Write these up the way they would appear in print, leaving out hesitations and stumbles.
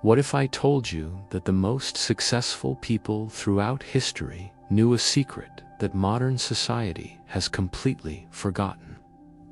What if I told you that the most successful people throughout history knew a secret that modern society has completely forgotten?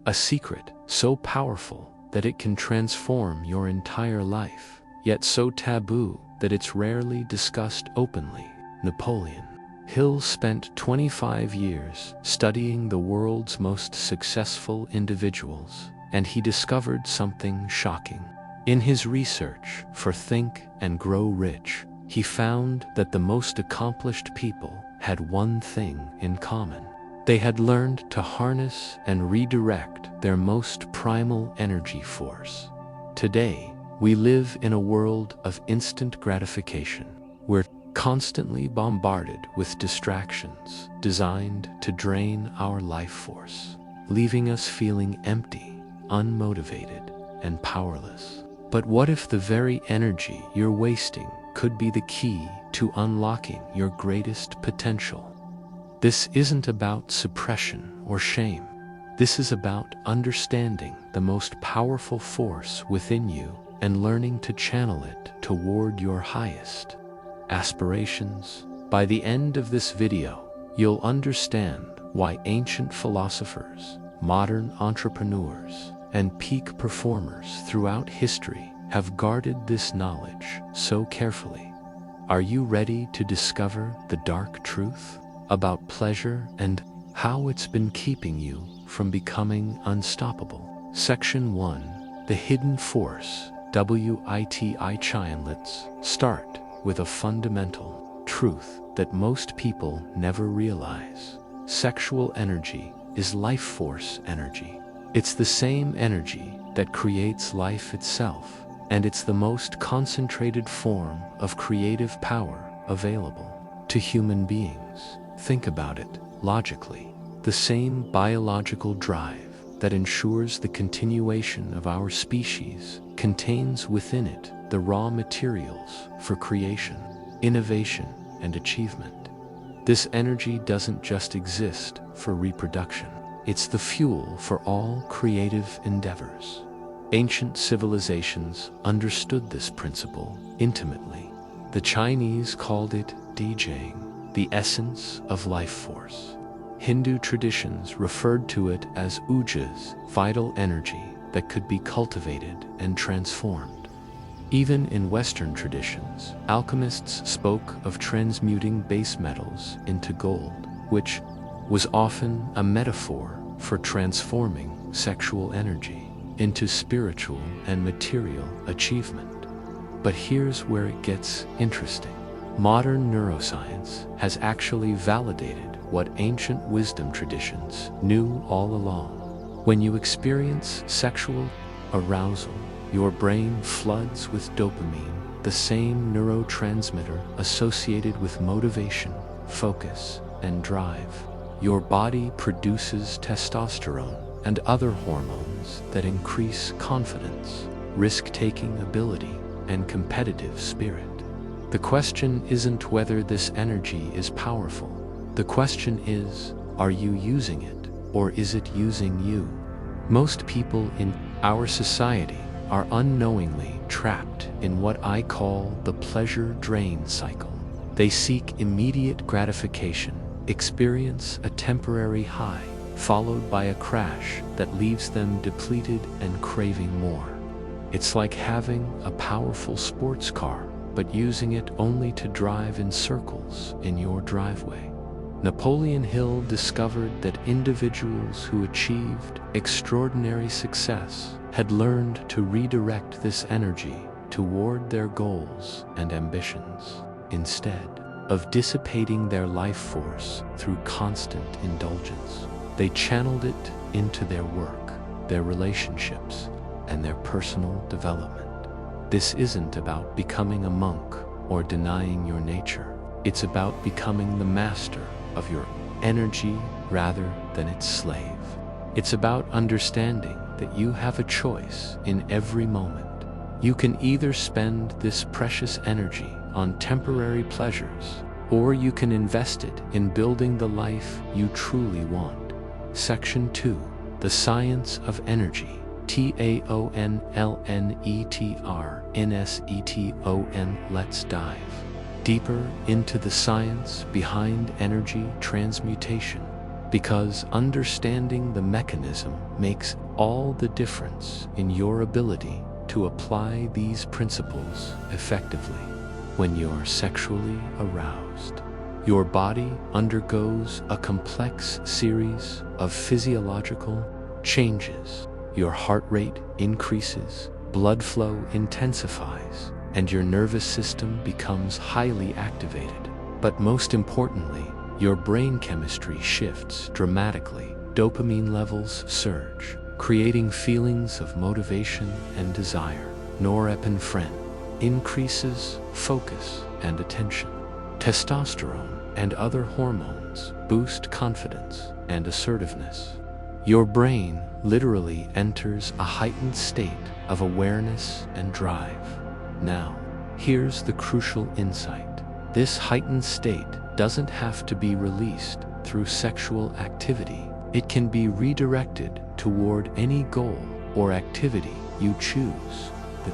A secret so powerful that it can transform your entire life, yet so taboo that it's rarely discussed openly. Napoleon Hill spent 25 years studying the world's most successful individuals, and he discovered something shocking. In his research for Think and Grow Rich, he found that the most accomplished people had one thing in common. They had learned to harness and redirect their most primal energy force. Today, we live in a world of instant gratification. We're constantly bombarded with distractions designed to drain our life force, leaving us feeling empty, unmotivated, and powerless. But what if the very energy you're wasting could be the key to unlocking your greatest potential? This isn't about suppression or shame. This is about understanding the most powerful force within you and learning to channel it toward your highest aspirations. By the end of this video, you'll understand why ancient philosophers, modern entrepreneurs, and peak performers throughout history have guarded this knowledge so carefully. Are you ready to discover the dark truth about pleasure and how it's been keeping you from becoming unstoppable? Section 1. The Hidden Force, WITI. Let's start with a fundamental truth that most people never realize. Sexual energy is life force energy. It's the same energy that creates life itself, and it's the most concentrated form of creative power available to human beings. Think about it logically. The same biological drive that ensures the continuation of our species contains within it the raw materials for creation, innovation, and achievement. This energy doesn't just exist for reproduction. It's the fuel for all creative endeavors. Ancient civilizations understood this principle intimately. The Chinese called it DJing, the essence of life force. Hindu traditions referred to it as Ujas, vital energy that could be cultivated and transformed. Even in Western traditions, alchemists spoke of transmuting base metals into gold, which was often a metaphor for transforming sexual energy into spiritual and material achievement. But here's where it gets interesting. Modern neuroscience has actually validated what ancient wisdom traditions knew all along. When you experience sexual arousal, your brain floods with dopamine, the same neurotransmitter associated with motivation, focus, and drive. Your body produces testosterone and other hormones that increase confidence, risk-taking ability, and competitive spirit. The question isn't whether this energy is powerful. The question is, are you using it, or is it using you? Most people in our society are unknowingly trapped in what I call the pleasure drain cycle. They seek immediate gratification, experience a temporary high, followed by a crash that leaves them depleted and craving more. It's like having a powerful sports car, but using it only to drive in circles in your driveway. Napoleon Hill discovered that individuals who achieved extraordinary success had learned to redirect this energy toward their goals and ambitions, instead of dissipating their life force through constant indulgence. They channeled it into their work, their relationships, and their personal development. This isn't about becoming a monk or denying your nature. It's about becoming the master of your energy rather than its slave. It's about understanding that you have a choice in every moment. You can either spend this precious energy on temporary pleasures, or you can invest it in building the life you truly want. Section 2. The Science of Energy, TAONLNETRNSETON. Let's dive deeper into the science behind energy transmutation, because understanding the mechanism makes all the difference in your ability to apply these principles effectively. When you're sexually aroused, your body undergoes a complex series of physiological changes. Your heart rate increases, blood flow intensifies, and your nervous system becomes highly activated. But most importantly, your brain chemistry shifts dramatically. Dopamine levels surge, creating feelings of motivation and desire. Norepinephrine increases focus and attention. Testosterone and other hormones boost confidence and assertiveness. Your brain literally enters a heightened state of awareness and drive. Now, here's the crucial insight. This heightened state doesn't have to be released through sexual activity. It can be redirected toward any goal or activity you choose. The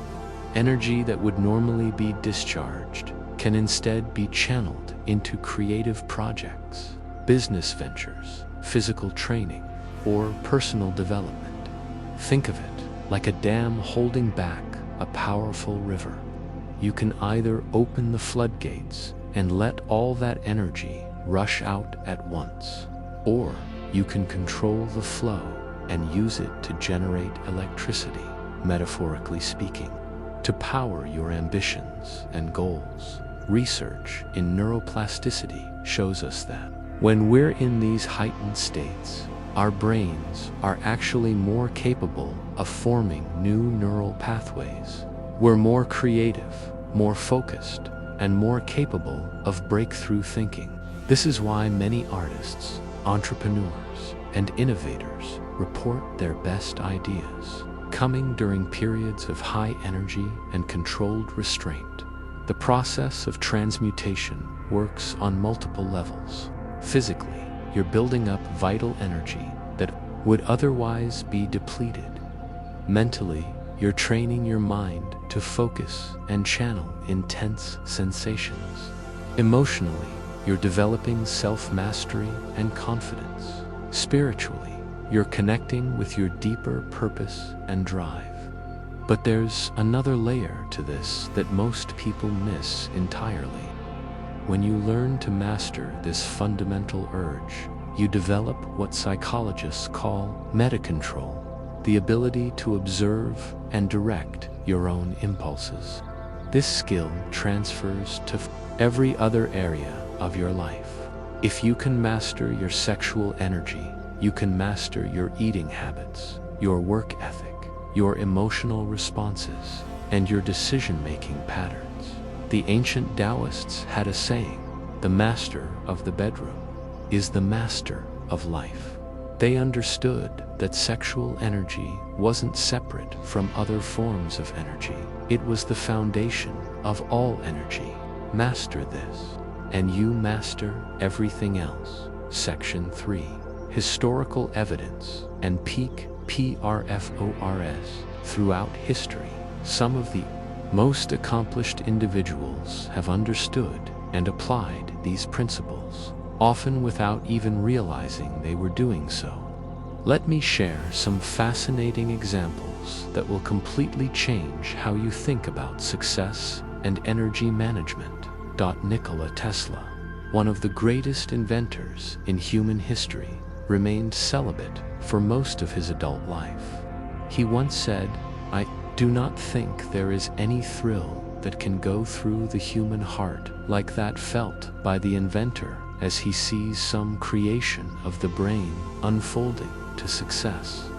energy that would normally be discharged can instead be channeled into creative projects, business ventures, physical training, or personal development. Think of it like a dam holding back a powerful river. You can either open the floodgates and let all that energy rush out at once, or you can control the flow and use it to generate electricity, metaphorically speaking, to power your ambitions and goals. Research in neuroplasticity shows us that when we're in these heightened states, our brains are actually more capable of forming new neural pathways. We're more creative, more focused, and more capable of breakthrough thinking. This is why many artists, entrepreneurs, and innovators report their best ideas coming during periods of high energy and controlled restraint. The process of transmutation works on multiple levels. Physically, you're building up vital energy that would otherwise be depleted. Mentally, you're training your mind to focus and channel intense sensations. Emotionally, you're developing self-mastery and confidence. Spiritually, you're connecting with your deeper purpose and drive. But there's another layer to this that most people miss entirely. When you learn to master this fundamental urge, you develop what psychologists call meta-control, the ability to observe and direct your own impulses. This skill transfers to every other area of your life. If you can master your sexual energy, you can master your eating habits, your work ethic, your emotional responses, and your decision-making patterns. The ancient Taoists had a saying, "The master of the bedroom is the master of life." They understood that sexual energy wasn't separate from other forms of energy. It was the foundation of all energy. Master this, and you master everything else. Section 3. Historical evidence and peak PRFORS. Throughout history, some of the most accomplished individuals have understood and applied these principles, often without even realizing they were doing so. Let me share some fascinating examples that will completely change how you think about success and energy management. Nikola Tesla, one of the greatest inventors in human history, remained celibate for most of his adult life. He once said, "I do not think there is any thrill that can go through the human heart like that felt by the inventor as he sees some creation of the brain unfolding to success."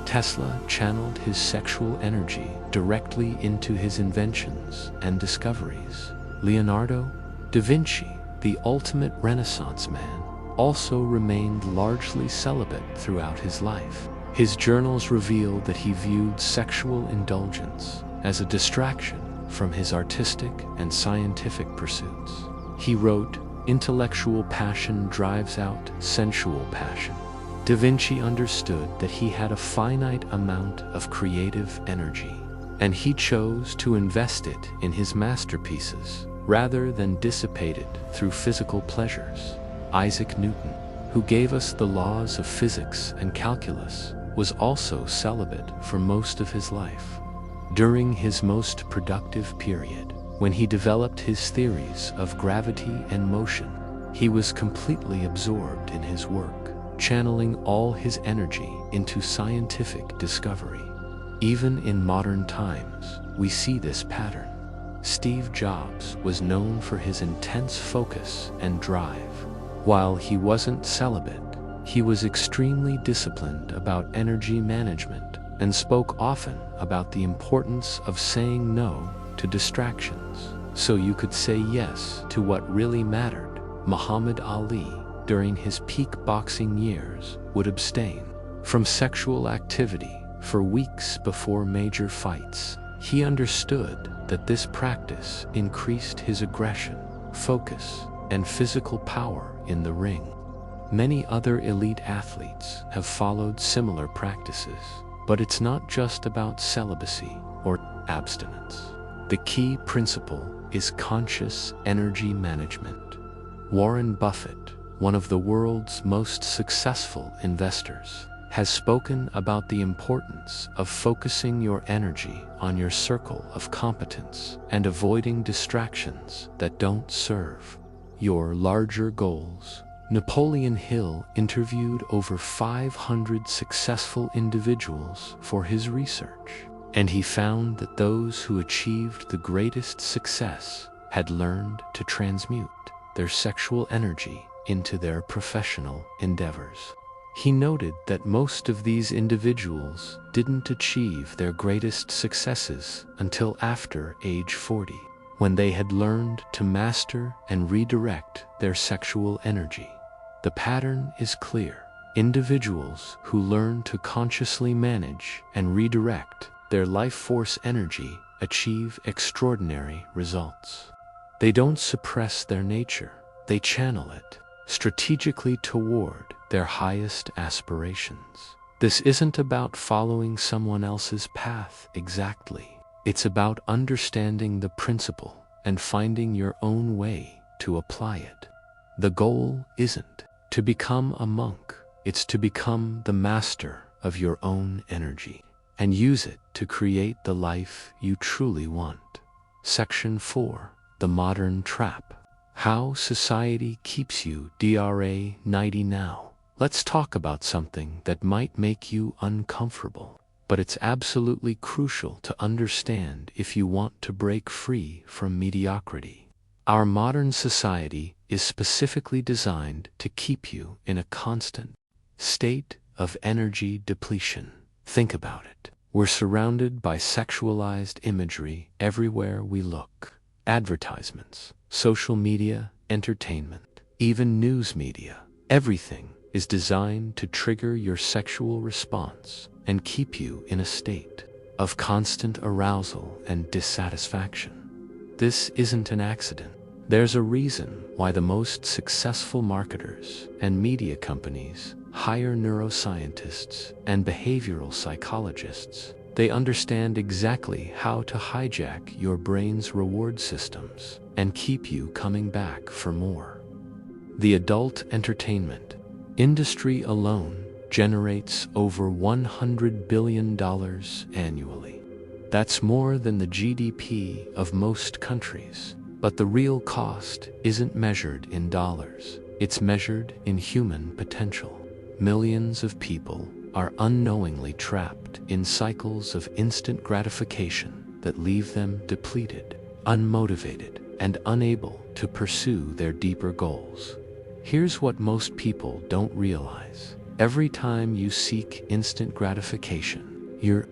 Tesla channeled his sexual energy directly into his inventions and discoveries. Leonardo da Vinci, the ultimate Renaissance man, also remained largely celibate throughout his life. His journals reveal that he viewed sexual indulgence as a distraction from his artistic and scientific pursuits. He wrote, "Intellectual passion drives out sensual passion." Da Vinci understood that he had a finite amount of creative energy, and he chose to invest it in his masterpieces rather than dissipate it through physical pleasures. Isaac Newton, who gave us the laws of physics and calculus, was also celibate for most of his life. During his most productive period, when he developed his theories of gravity and motion, he was completely absorbed in his work, channeling all his energy into scientific discovery. Even in modern times, we see this pattern. Steve Jobs was known for his intense focus and drive. While he wasn't celibate, he was extremely disciplined about energy management and spoke often about the importance of saying no to distractions so you could say yes to what really mattered. Muhammad Ali, during his peak boxing years, would abstain from sexual activity for weeks before major fights. He understood that this practice increased his aggression, focus, and physical power in the ring. Many other elite athletes have followed similar practices, but it's not just about celibacy or abstinence. The key principle is conscious energy management. Warren Buffett, one of the world's most successful investors, has spoken about the importance of focusing your energy on your circle of competence and avoiding distractions that don't serve your larger goals. Napoleon Hill interviewed over 500 successful individuals for his research, and he found that those who achieved the greatest success had learned to transmute their sexual energy into their professional endeavors. He noted that most of these individuals didn't achieve their greatest successes until after age 40, when they had learned to master and redirect their sexual energy. The pattern is clear. Individuals who learn to consciously manage and redirect their life force energy achieve extraordinary results. They don't suppress their nature, they channel it strategically toward their highest aspirations. This isn't about following someone else's path exactly. It's about understanding the principle and finding your own way to apply it. The goal isn't to become a monk, it's to become the master of your own energy and use it to create the life you truly want. Section 4. The Modern Trap. How society keeps you DRA 90 now. Let's talk about something that might make you uncomfortable, but it's absolutely crucial to understand if you want to break free from mediocrity. Our modern society is specifically designed to keep you in a constant state of energy depletion. Think about it. We're surrounded by sexualized imagery everywhere we look. Advertisements, social media, entertainment, even news media. Everything is designed to trigger your sexual response and keep you in a state of constant arousal and dissatisfaction. This isn't an accident. There's a reason why the most successful marketers and media companies hire neuroscientists and behavioral psychologists. They understand exactly how to hijack your brain's reward systems and keep you coming back for more. The adult entertainment industry alone generates over $100 billion annually. That's more than the GDP of most countries. But the real cost isn't measured in dollars. It's measured in human potential. Millions of people are unknowingly trapped in cycles of instant gratification that leave them depleted, unmotivated, and unable to pursue their deeper goals. Here's what most people don't realize. Every time you seek instant gratification, you're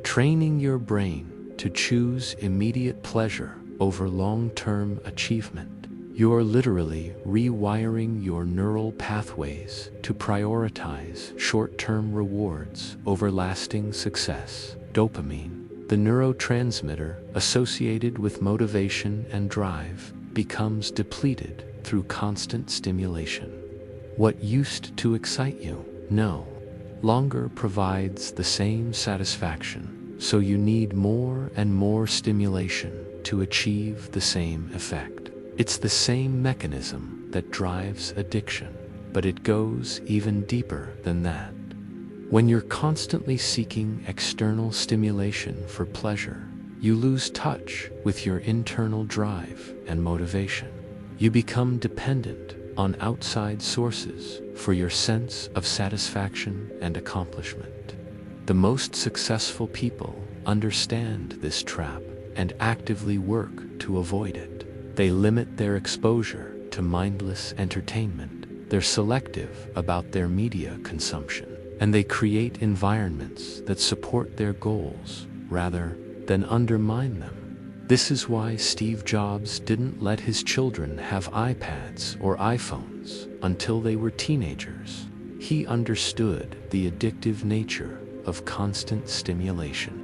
training your brain to choose immediate pleasure over long-term achievement. You're literally rewiring your neural pathways to prioritize short-term rewards over lasting success. Dopamine, the neurotransmitter associated with motivation and drive, becomes depleted through constant stimulation. What used to excite you no longer provides the same satisfaction, so you need more and more stimulation to achieve the same effect. It's the same mechanism that drives addiction, but it goes even deeper than that. When you're constantly seeking external stimulation for pleasure, you lose touch with your internal drive and motivation. You become dependent on outside sources for your sense of satisfaction and accomplishment. The most successful people understand this trap and actively work to avoid it. They limit their exposure to mindless entertainment. They're selective about their media consumption, and they create environments that support their goals rather than undermine them. This is why Steve Jobs didn't let his children have iPads or iPhones until they were teenagers. He understood the addictive nature of constant stimulation.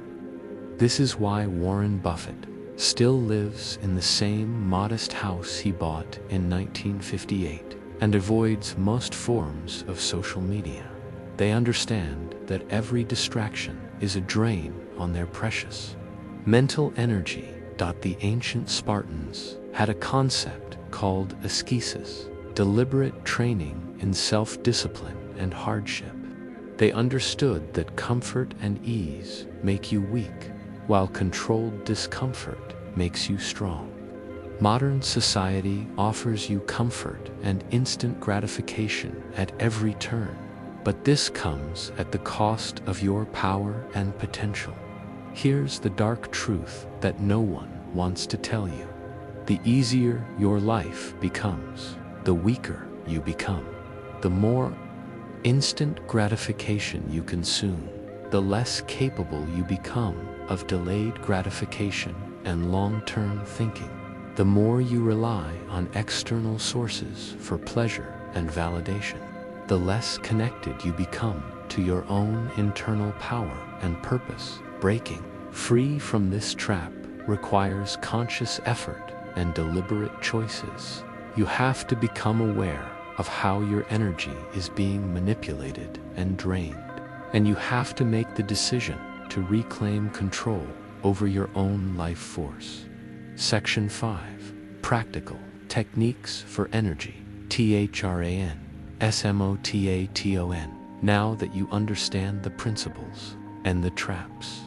This is why Warren Buffett still lives in the same modest house he bought in 1958 and avoids most forms of social media. They understand that every distraction is a drain on their precious mental energy. The ancient Spartans had a concept called ascesis, deliberate training in self-discipline and hardship. They understood that comfort and ease make you weak, while controlled discomfort makes you strong. Modern society offers you comfort and instant gratification at every turn, but this comes at the cost of your power and potential. Here's the dark truth that no one wants to tell you. The easier your life becomes, the weaker you become. The more instant gratification you consume, the less capable you become of delayed gratification and long-term thinking. The more you rely on external sources for pleasure and validation, the less connected you become to your own internal power and purpose. Breaking free from this trap requires conscious effort and deliberate choices. You have to become aware of how your energy is being manipulated and drained, and you have to make the decision to reclaim control over your own life force. Section 5. Practical Techniques for Energy. THRAN. SMOTATON. Now that you understand the principles and the traps,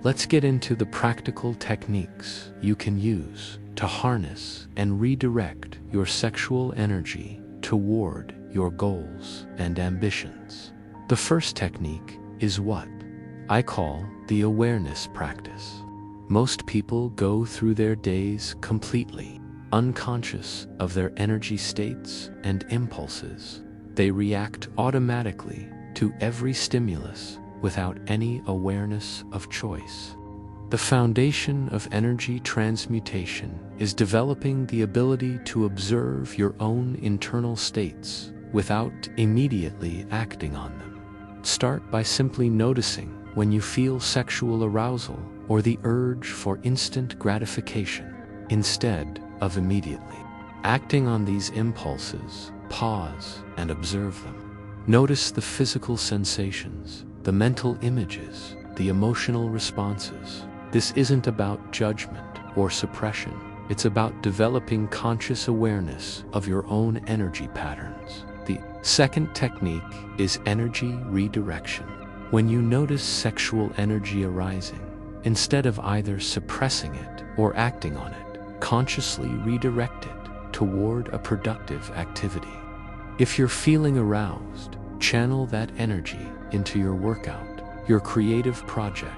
let's get into the practical techniques you can use to harness and redirect your sexual energy toward your goals and ambitions. The first technique is what I call the awareness practice. Most people go through their days completely unconscious of their energy states and impulses. They react automatically to every stimulus without any awareness of choice. The foundation of energy transmutation is developing the ability to observe your own internal states without immediately acting on them. Start by simply noticing when you feel sexual arousal or the urge for instant gratification, instead of immediately acting on these impulses. Pause and observe them. Notice the physical sensations, the mental images, the emotional responses. This isn't about judgment or suppression. It's about developing conscious awareness of your own energy patterns. The second technique is energy redirection. When you notice sexual energy arising, instead of either suppressing it or acting on it, consciously redirect it toward a productive activity. If you're feeling aroused, channel that energy into your workout, your creative project,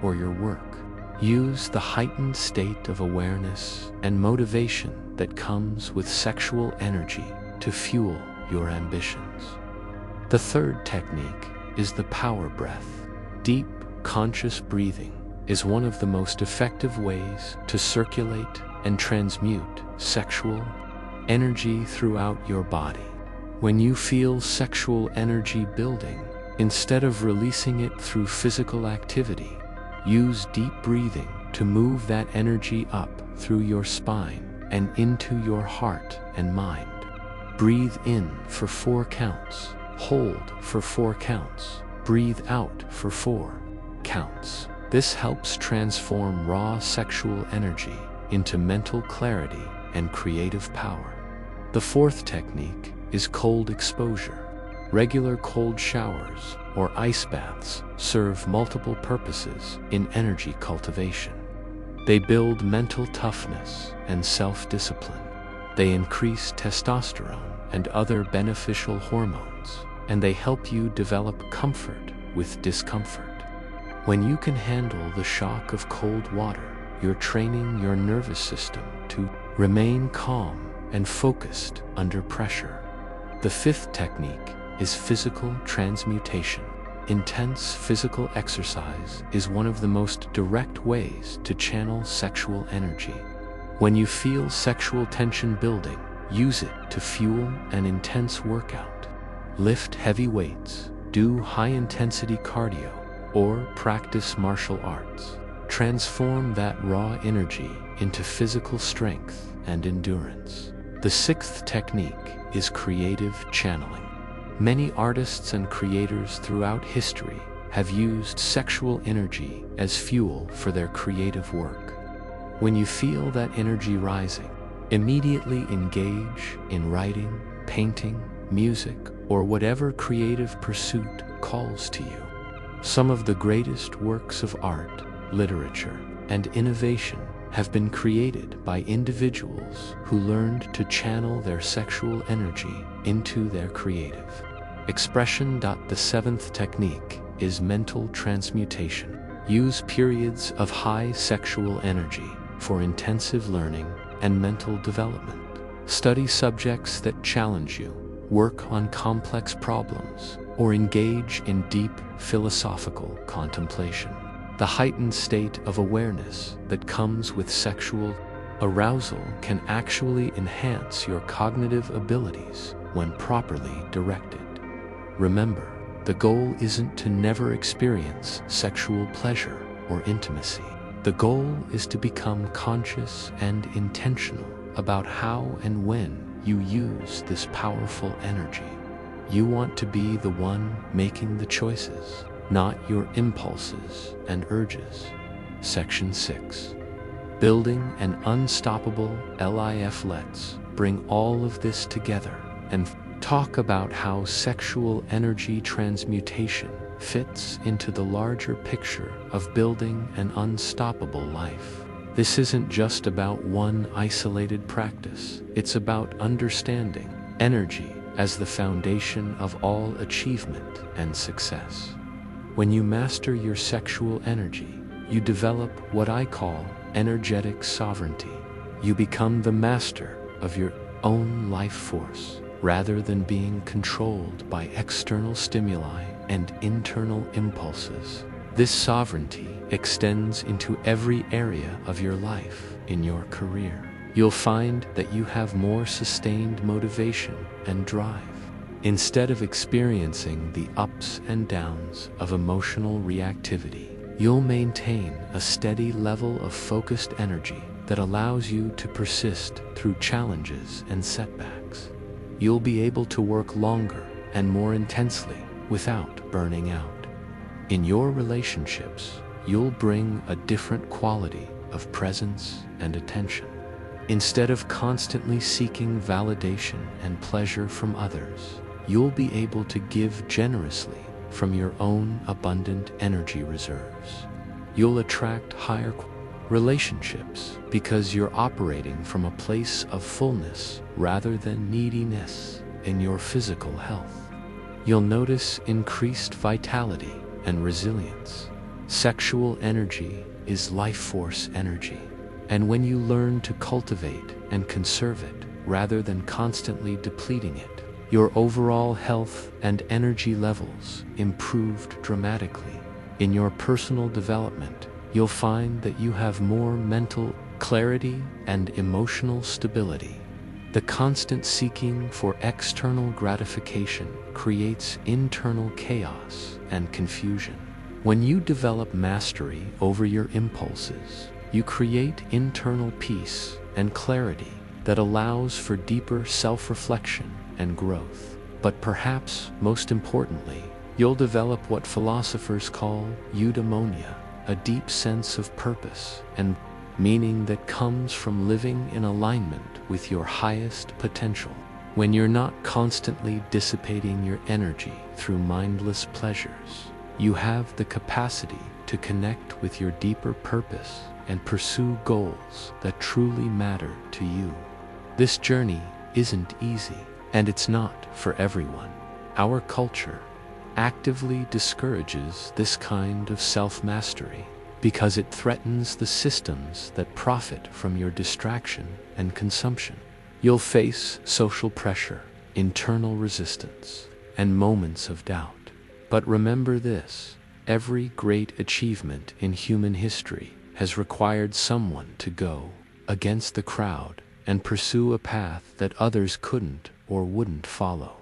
or your work. Use the heightened state of awareness and motivation that comes with sexual energy to fuel your ambitions. The third technique is the power breath. Deep, conscious breathing is one of the most effective ways to circulate and transmute sexual energy throughout your body. When you feel sexual energy building, instead of releasing it through physical activity, use deep breathing to move that energy up through your spine and into your heart and mind. Breathe in for 4 counts, Hold for 4 counts. Breathe out for 4 counts. This helps transform raw sexual energy into mental clarity and creative power. The 4th technique is cold exposure. Regular cold showers or ice baths serve multiple purposes in energy cultivation. They build mental toughness and self-discipline. They increase testosterone and other beneficial hormones, and they help you develop comfort with discomfort. When you can handle the shock of cold water, you're training your nervous system to remain calm and focused under pressure. The 5th technique is physical transmutation. Intense physical exercise is one of the most direct ways to channel sexual energy. When you feel sexual tension building, use it to fuel an intense workout. Lift heavy weights, do high-intensity cardio, or practice martial arts. Transform that raw energy into physical strength and endurance. The 6th technique is creative channeling. Many artists and creators throughout history have used sexual energy as fuel for their creative work. When you feel that energy rising, immediately engage in writing, painting, music, or whatever creative pursuit calls to you. Some of the greatest works of art, literature, and innovation have been created by individuals who learned to channel their sexual energy into their creative expression. The 7th technique is mental transmutation. Use periods of high sexual energy for intensive learning and mental development. Study subjects that challenge you, work on complex problems, or engage in deep philosophical contemplation. The heightened state of awareness that comes with sexual arousal can actually enhance your cognitive abilities when properly directed. Remember, the goal isn't to never experience sexual pleasure or intimacy. The goal is to become conscious and intentional about how and when you use this powerful energy. You want to be the one making the choices, not your impulses and urges. Section 6. Building an unstoppable life. Let's bring all of this together and talk about how sexual energy transmutation fits into the larger picture of building an unstoppable life. This isn't just about one isolated practice. It's about understanding energy as the foundation of all achievement and success. When you master your sexual energy, you develop what I call energetic sovereignty. You become the master of your own life force, rather than being controlled by external stimuli and internal impulses. This sovereignty extends into every area of your life. In your career, you'll find that you have more sustained motivation and drive. Instead of experiencing the ups and downs of emotional reactivity, you'll maintain a steady level of focused energy that allows you to persist through challenges and setbacks. You'll be able to work longer and more intensely without burning out. In your relationships, you'll bring a different quality of presence and attention. Instead of constantly seeking validation and pleasure from others, you'll be able to give generously from your own abundant energy reserves. You'll attract higher relationships because you're operating from a place of fullness rather than neediness. In your physical health, you'll notice increased vitality and resilience. Sexual energy is life force energy, and when you learn to cultivate and conserve it rather than constantly depleting it, your overall health and energy levels improved dramatically. In your personal development, you'll find that you have more mental clarity and emotional stability. The constant seeking for external gratification creates internal chaos and confusion. When you develop mastery over your impulses, you create internal peace and clarity that allows for deeper self-reflection and growth. But perhaps most importantly, you'll develop what philosophers call eudaimonia, a deep sense of purpose and meaning that comes from living in alignment with your highest potential. When you're not constantly dissipating your energy through mindless pleasures, you have the capacity to connect with your deeper purpose and pursue goals that truly matter to you. This journey isn't easy, and it's not for everyone. Our culture actively discourages this kind of self-mastery because it threatens the systems that profit from your distraction and consumption. You'll face social pressure, internal resistance, and moments of doubt. But remember this: every great achievement in human history has required someone to go against the crowd and pursue a path that others couldn't or wouldn't follow.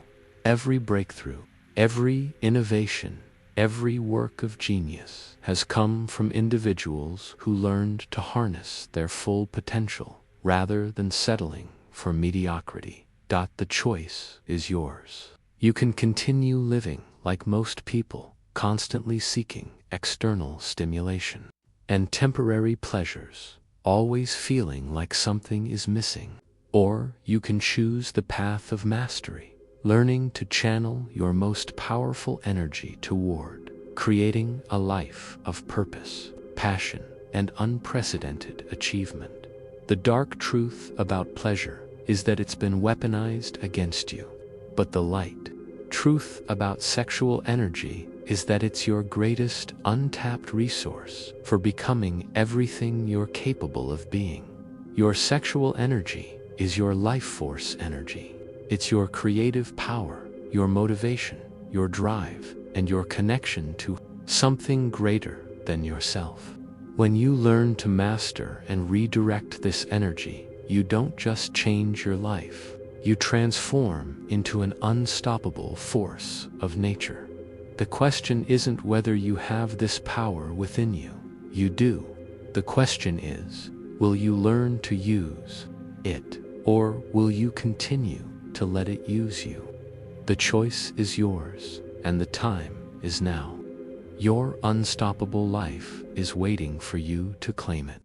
Every breakthrough, every innovation, every work of genius has come from individuals who learned to harness their full potential rather than settling for mediocrity. The choice is yours. You can continue living like most people, constantly seeking external stimulation and temporary pleasures, always feeling like something is missing. Or you can choose the path of mastery, learning to channel your most powerful energy toward creating a life of purpose, passion, and unprecedented achievement. The dark truth about pleasure is that it's been weaponized against you. But the light truth about sexual energy is that it's your greatest untapped resource for becoming everything you're capable of being. Your sexual energy is your life force energy. It's your creative power, your motivation, your drive, and your connection to something greater than yourself. When you learn to master and redirect this energy, you don't just change your life, you transform into an unstoppable force of nature. The question isn't whether you have this power within you. You do. The question is, will you learn to use it, or will you continue to let it use you? The choice is yours, and the time is now. Your unstoppable life is waiting for you to claim it.